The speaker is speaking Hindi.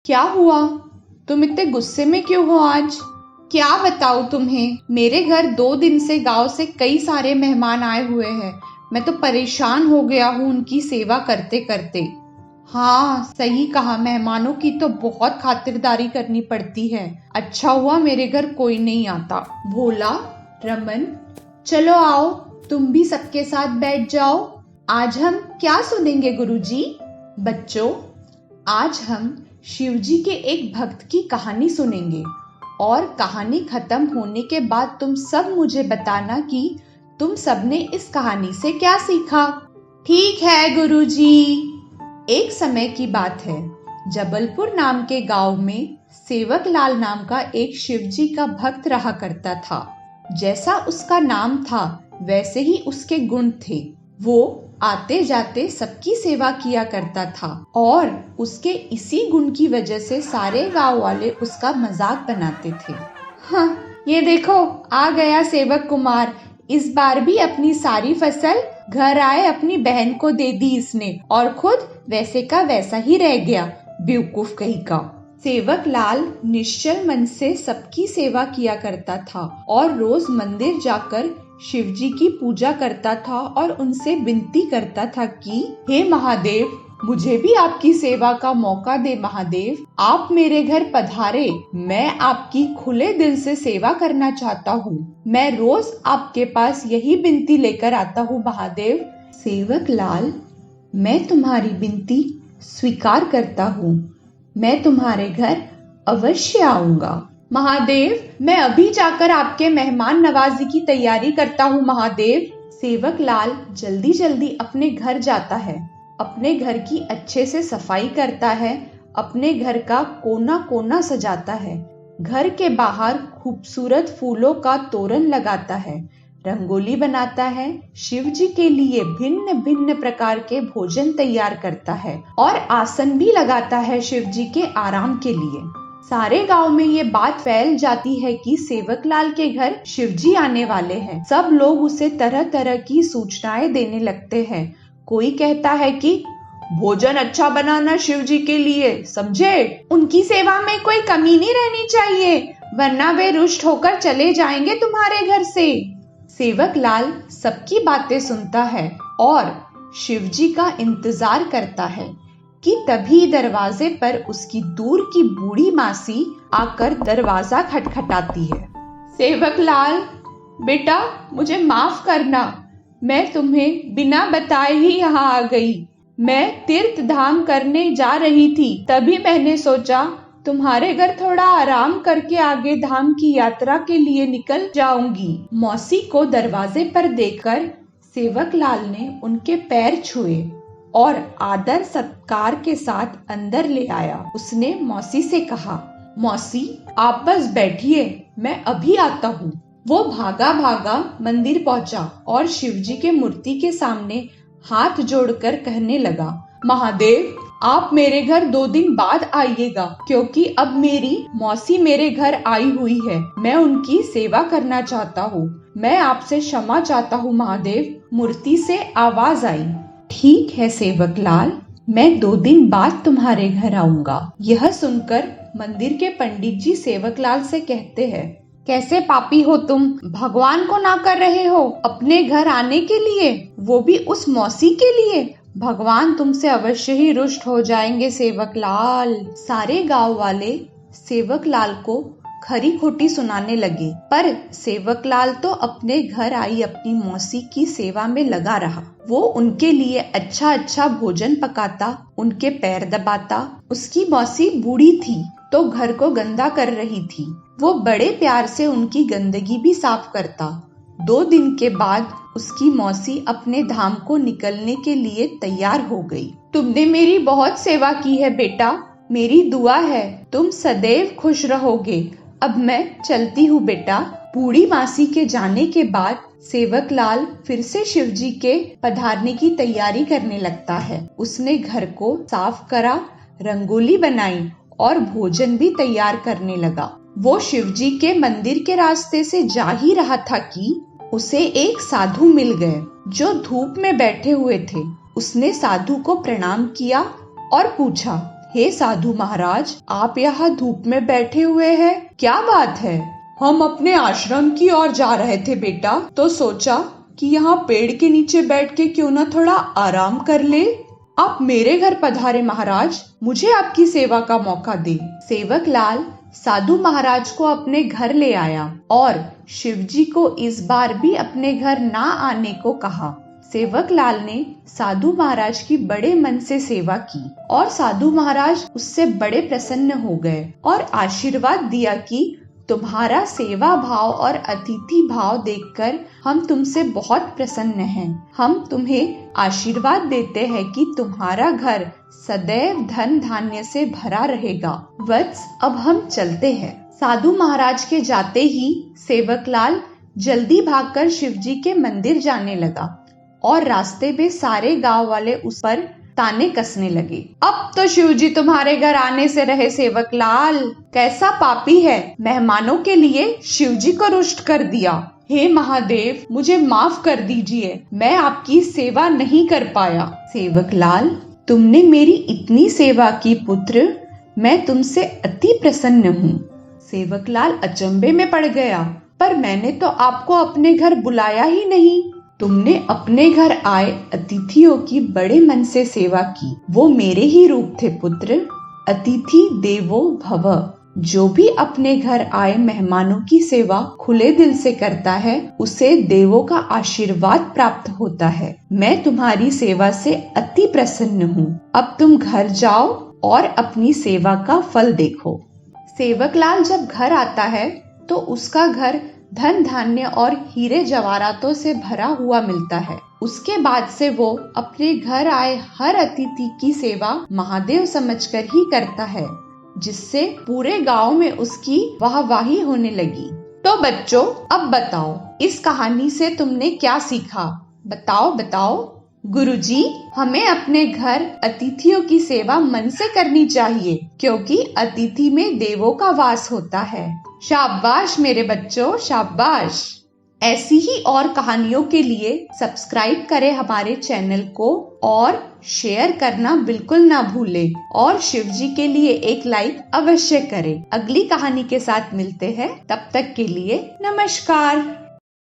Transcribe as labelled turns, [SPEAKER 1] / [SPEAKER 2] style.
[SPEAKER 1] क्या हुआ? तुम इतने गुस्से में क्यों हो आज? क्या बताऊँ तुम्हें, मेरे घर 2 दिन से गांव से कई सारे मेहमान आए हुए हैं। मैं तो परेशान हो गया हूँ उनकी सेवा करते करते। हाँ, सही कहा, मेहमानों की तो बहुत खातिरदारी करनी पड़ती है। अच्छा हुआ मेरे घर कोई नहीं आता। भोला, रमन, चलो आओ, तुम भी सबके साथ बैठ जाओ। आज हम क्या सुनेंगे गुरुजी? बच्चों, आज हम शिवजी के एक भक्त की कहानी सुनेंगे और कहानी खत्म होने के बाद तुम सब मुझे बताना कि तुम सबने इस कहानी से क्या सीखा। ठीक है गुरुजी। एक समय की बात है, जबलपुर नाम के गांव में सेवक लाल नाम का एक शिवजी का भक्त रहा करता था। जैसा उसका नाम था वैसे ही उसके गुण थे। वो आते जाते सबकी सेवा किया करता था और उसके इसी गुण की वजह से सारे गांव वाले उसका मजाक बनाते थे। हाँ, ये देखो, आ गया सेवक कुमार। इस बार भी अपनी सारी फसल घर आए अपनी बहन को दे दी इसने और खुद वैसे का वैसा ही रह गया, बेवकूफ कहीं का। सेवक लाल निश्चल मन से सबकी सेवा किया करता था और रोज मंदिर जाकर शिवजी की पूजा करता था और उनसे विनती करता था कि हे महादेव, मुझे भी आपकी सेवा का मौका दे महादेव। आप मेरे घर पधारे, मैं आपकी खुले दिल से सेवा करना चाहता हूँ। मैं रोज आपके पास यही विनती लेकर आता हूँ महादेव। सेवक लाल, मैं तुम्हारी विनती स्वीकार करता हूँ। मैं तुम्हारे घर अवश्य आऊंगा। महादेव, मैं अभी जाकर आपके मेहमान नवाजी की तैयारी करता हूँ महादेव। सेवक लाल जल्दी जल्दी अपने घर जाता है, अपने घर की अच्छे से सफाई करता है, अपने घर का कोना कोना सजाता है, घर के बाहर खूबसूरत फूलों का तोरण लगाता है, रंगोली बनाता है, शिव जी के लिए भिन्न भिन्न प्रकार के भोजन तैयार करता है और आसन भी लगाता है शिव जी के आराम के लिए। सारे गांव में ये बात फैल जाती है कि सेवक लाल के घर शिवजी आने वाले हैं। सब लोग उसे तरह तरह की सूचनाएं देने लगते हैं। कोई कहता है कि भोजन अच्छा बनाना शिव जी के लिए, समझे? उनकी सेवा में कोई कमी नहीं रहनी चाहिए, वरना वे रुष्ट होकर चले जाएंगे तुम्हारे घर से। सेवक लाल सबकी बातें सुनता है और शिवजी का इंतजार करता है कि तभी दरवाजे पर उसकी दूर की बूढ़ी मासी आकर दरवाजा खटखटाती है। सेवक लाल, बेटा मुझे माफ करना, मैं तुम्हें बिना बताए ही यहाँ आ गई। मैं तीर्थ धाम करने जा रही थी, तभी मैंने सोचा तुम्हारे घर थोड़ा आराम करके आगे धाम की यात्रा के लिए निकल जाऊंगी। मौसी को दरवाजे पर देखकर सेवक लाल ने उनके पैर छुए और आदर सत्कार के साथ अंदर ले आया। उसने मौसी से कहा, मौसी आप बस बैठिए, मैं अभी आता हूँ। वो भागा भागा मंदिर पहुंचा और शिवजी के मूर्ति के सामने हाथ जोड़कर कहने लगा, महादेव आप मेरे घर 2 दिन बाद आइएगा, क्योंकि अब मेरी मौसी मेरे घर आई हुई है। मैं उनकी सेवा करना चाहता हूँ। मैं आपसे क्षमा चाहता हूँ महादेव। मूर्ति से आवाज आई, ठीक है सेवक लाल, मैं 2 दिन बाद तुम्हारे घर आऊंगा। यह सुनकर मंदिर के पंडित जी सेवक लाल से कहते हैं, कैसे पापी हो तुम, भगवान को ना कर रहे हो अपने घर आने के लिए, वो भी उस मौसी के लिए। भगवान तुमसे अवश्य ही रुष्ट हो जाएंगे सेवक लाल। सारे गांव वाले सेवक लाल को खरी खोटी सुनाने लगे, पर सेवक लाल तो अपने घर आई अपनी मौसी की सेवा में लगा रहा। वो उनके लिए अच्छा अच्छा भोजन पकाता, उनके पैर दबाता। उसकी मौसी बूढ़ी थी तो घर को गंदा कर रही थी, वो बड़े प्यार से उनकी गंदगी भी साफ करता। 2 दिन के बाद उसकी मौसी अपने धाम को निकलने के लिए तैयार हो गई। तुमने मेरी बहुत सेवा की है बेटा, मेरी दुआ है तुम सदैव खुश रहोगे। अब मैं चलती हूँ बेटा। बूढ़ी मासी के जाने के बाद सेवक लाल फिर से शिवजी के पधारने की तैयारी करने लगता है। उसने घर को साफ करा, रंगोली बनाई और भोजन भी तैयार करने लगा। वो शिवजी के मंदिर के रास्ते से जा ही रहा था कि उसे एक साधु मिल गए जो धूप में बैठे हुए थे। उसने साधु को प्रणाम किया और पूछा, हे साधु महाराज, आप यहाँ धूप में बैठे हुए हैं, क्या बात है? हम अपने आश्रम की ओर जा रहे थे बेटा, तो सोचा कि यहाँ पेड़ के नीचे बैठ के क्यों ना थोड़ा आराम कर ले। आप मेरे घर पधारे महाराज, मुझे आपकी सेवा का मौका दे। सेवक लाल साधु महाराज को अपने घर ले आया और शिवजी को इस बार भी अपने घर ना आने को कहा। सेवक लाल ने साधु महाराज की बड़े मन से सेवा की और साधु महाराज उससे बड़े प्रसन्न हो गए और आशीर्वाद दिया कि तुम्हारा सेवा भाव और अतिथि भाव देखकर हम तुमसे बहुत प्रसन्न हैं। हम तुम्हें आशीर्वाद देते हैं कि तुम्हारा घर सदैव धन धान्य से भरा रहेगा। वत्स, अब हम चलते हैं। साधु महाराज के जाते ही सेवक लाल जल्दी भागकर शिवजी के मंदिर जाने लगा और रास्ते में सारे गांव वाले उस पर ताने कसने लगे। अब तो शिवजी तुम्हारे घर आने से रहे सेवक लाल, कैसा पापी है, मेहमानों के लिए शिवजी को रुष्ट कर दिया। हे महादेव, मुझे माफ कर दीजिए, मैं आपकी सेवा नहीं कर पाया। सेवक लाल, तुमने मेरी इतनी सेवा की पुत्र, मैं तुमसे अति प्रसन्न हूँ। सेवक लाल अचंभे में पड़ गया, पर मैंने तो आपको अपने घर बुलाया ही नहीं। तुमने अपने घर आए अतिथियों की बड़े मन से सेवा की, वो मेरे ही रूप थे पुत्र। अतिथि देवो भव, जो भी अपने घर आए मेहमानों की सेवा खुले दिल से करता है, उसे देवों का आशीर्वाद प्राप्त होता है। मैं तुम्हारी सेवा से अति प्रसन्न हूँ। अब तुम घर जाओ और अपनी सेवा का फल देखो। सेवक लाल जब घर आता है तो उसका घर धन धान्य और हीरे जवाहरातों से भरा हुआ मिलता है। उसके बाद से वो अपने घर आए हर अतिथि की सेवा महादेव समझकर ही करता है, जिससे पूरे गांव में उसकी वाहवाही होने लगी। तो बच्चों, अब बताओ इस कहानी से तुमने क्या सीखा? बताओ बताओ। गुरुजी, हमें अपने घर अतिथियों की सेवा मन से करनी चाहिए, क्योंकि अतिथि में देवों का वास होता है। शाबाश मेरे बच्चों, शाबाश। ऐसी ही और कहानियों के लिए सब्सक्राइब करें हमारे चैनल को और शेयर करना बिल्कुल ना भूलें और शिवजी के लिए एक लाइक अवश्य करें। अगली कहानी के साथ मिलते हैं, तब तक के लिए नमस्कार।